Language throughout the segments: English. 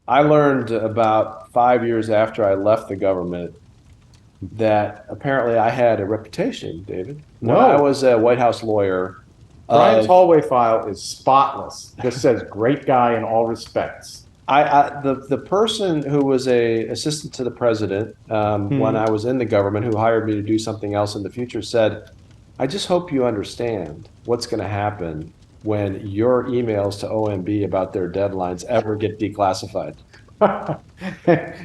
I learned about 5 years after I left the government that apparently I had a reputation, David. When I No, was a White House lawyer, Bryan's uh, hallway file is spotless. Just says great guy in all respects. the person who was a assistant to the president when Hmm. I was in the government, who hired me to do something else in the future, said, "I just hope you understand what's going to happen when your emails to OMB about their deadlines ever get declassified."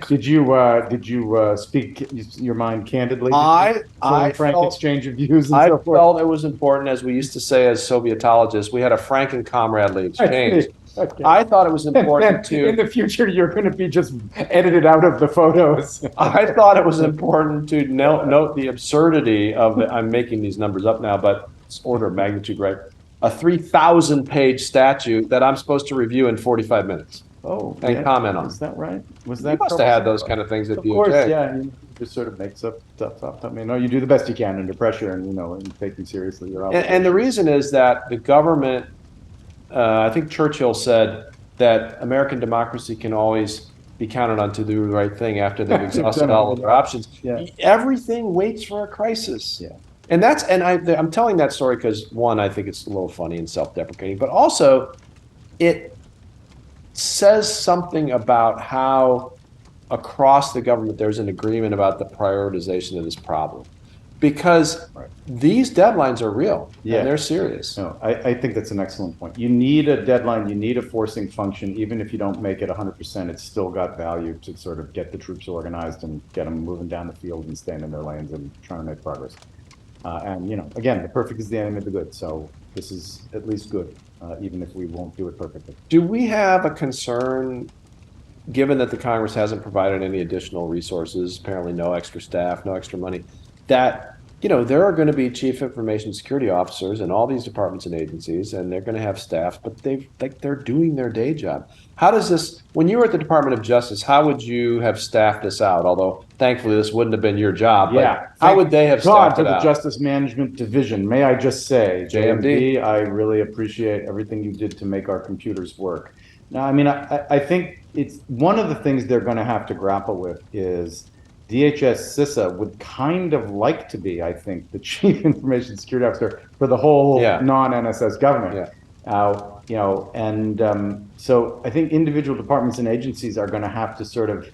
Did you speak your mind candidly? Did you I sort I of frank felt exchange of views and I so forth? felt it was important, as we used to say as Sovietologists, we had a frank and comradely I exchange. see. Okay. I thought it was And important then in to the future, you're going to be just edited out of the photos. I thought it was important to note the absurdity of I'm making these numbers up now, but it's order of magnitude, right? A 3,000 page statute that I'm supposed to review in 45 minutes Oh, and yeah. comment on. Is that right? Was You that must have had troublesome? those kind of things at Of course, DOJ. yeah. You just sort of makes up stuff. I mean, no, you do the best you can under pressure, and taking seriously your And the obligations. reason is that the government, I think Churchill said that American democracy can always be counted on to do the right thing after they've exhausted all of their options. Yeah, Everything waits for a crisis. yeah. I'm telling that story because, one, I think it's a little funny and self-deprecating, but also it says something about how across the government there's an agreement about the prioritization of this problem, because Right. these deadlines are real Yeah. and they're serious. No, I think that's an excellent point. You need a deadline, you need a forcing function. Even if you don't make it 100%, it's still got value to sort of get the troops organized and get them moving down the field and staying in their lanes and trying to make progress. And, again, the perfect is the enemy of the good. So this is at least good, even if we won't do it perfectly. Do we have a concern, given that the Congress hasn't provided any additional resources, apparently no extra staff, no extra money, that there are going to be chief information security officers in all these departments and agencies, and they're going to have staff, but they're doing their day job. How does this, when you were at the Department of Justice, how would you have staffed this out? Although thankfully this wouldn't have been your job, Yeah. but how would they have God staffed for it the out? Justice Management Division. May I just say, JMD. I really appreciate everything you did to make our computers work. Now, I mean, I think it's one of the things they're going to have to grapple with is DHS CISA would kind of like to be, I think, the chief information security officer for the whole Yeah. non-NSS government. Yeah. So I think individual departments and agencies are going to have to sort of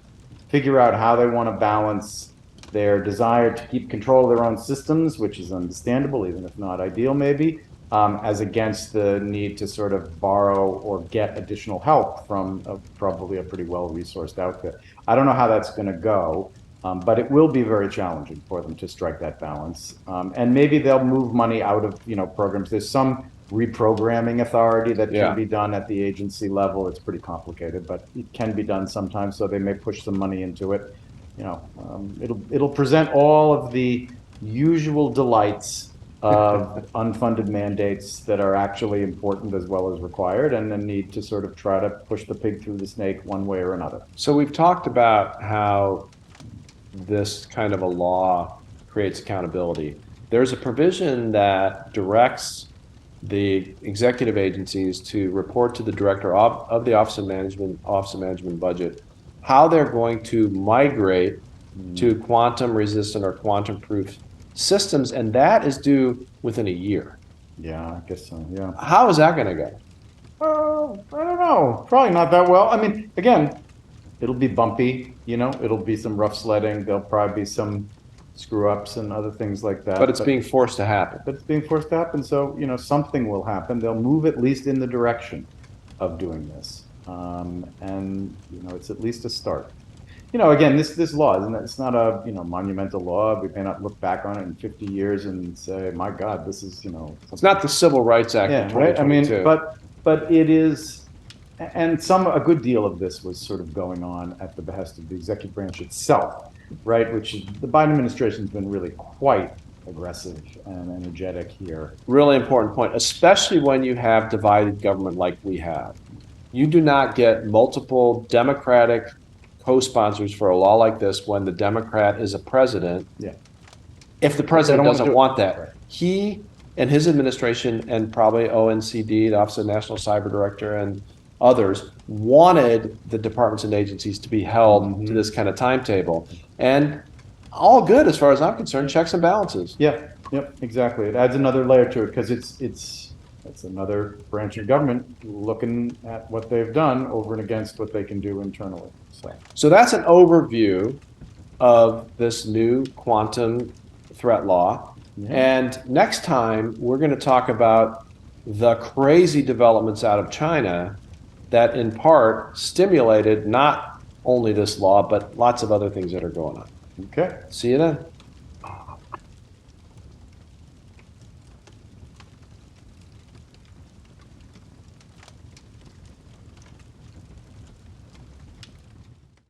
figure out how they want to balance their desire to keep control of their own systems, which is understandable, even if not ideal, maybe, as against the need to sort of borrow or get additional help from probably a pretty well-resourced outfit. I don't know how that's going to go. But it will be very challenging for them to strike that balance. And maybe they'll move money out of programs. There's some reprogramming authority that can be done at the agency level. It's pretty complicated, but it can be done sometimes. So they may push some money into it. It'll present all of the usual delights of unfunded mandates that are actually important as well as required, and the need to sort of try to push the pig through the snake one way or another. So we've talked about how this kind of a law creates accountability. There's a provision that directs the executive agencies to report to the director of the Office of Management Budget how they're going to migrate to quantum resistant or quantum proof systems, and that is due within a year. Yeah, I guess so. Yeah. How is that going to go? I don't know. Probably not that well. I mean, again, it'll be bumpy, it'll be some rough sledding. There'll probably be some screw ups and other things like that. But it's being forced to happen. But it's being forced to happen. So, something will happen. They'll move at least in the direction of doing this. And, it's at least a start. Again, this law, it's not a, monumental law. We may not look back on it in 50 years and say, my God, this is, It's not the Civil Rights Act of yeah, right. I mean, 2022. but it is. And a good deal of this was sort of going on at the behest of the executive branch itself, right? Which the Biden administration has been really quite aggressive and energetic here. Really important point, especially when you have divided government like we have. You do not get multiple Democratic co-sponsors for a law like this when the Democrat is a president. Yeah. If the president doesn't want that, Right. he and his administration and probably ONCD, the Office of National Cyber Director, and others wanted the departments and agencies to be held to this kind of timetable. And all good as far as I'm concerned, checks and balances. Yeah, yep, exactly. It adds another layer to it because it's another branch of government looking at what they've done over and against what they can do internally. So that's an overview of this new quantum threat law. Yeah. And next time, we're going to talk about the crazy developments out of China that in part stimulated not only this law, but lots of other things that are going on. Okay. See you then.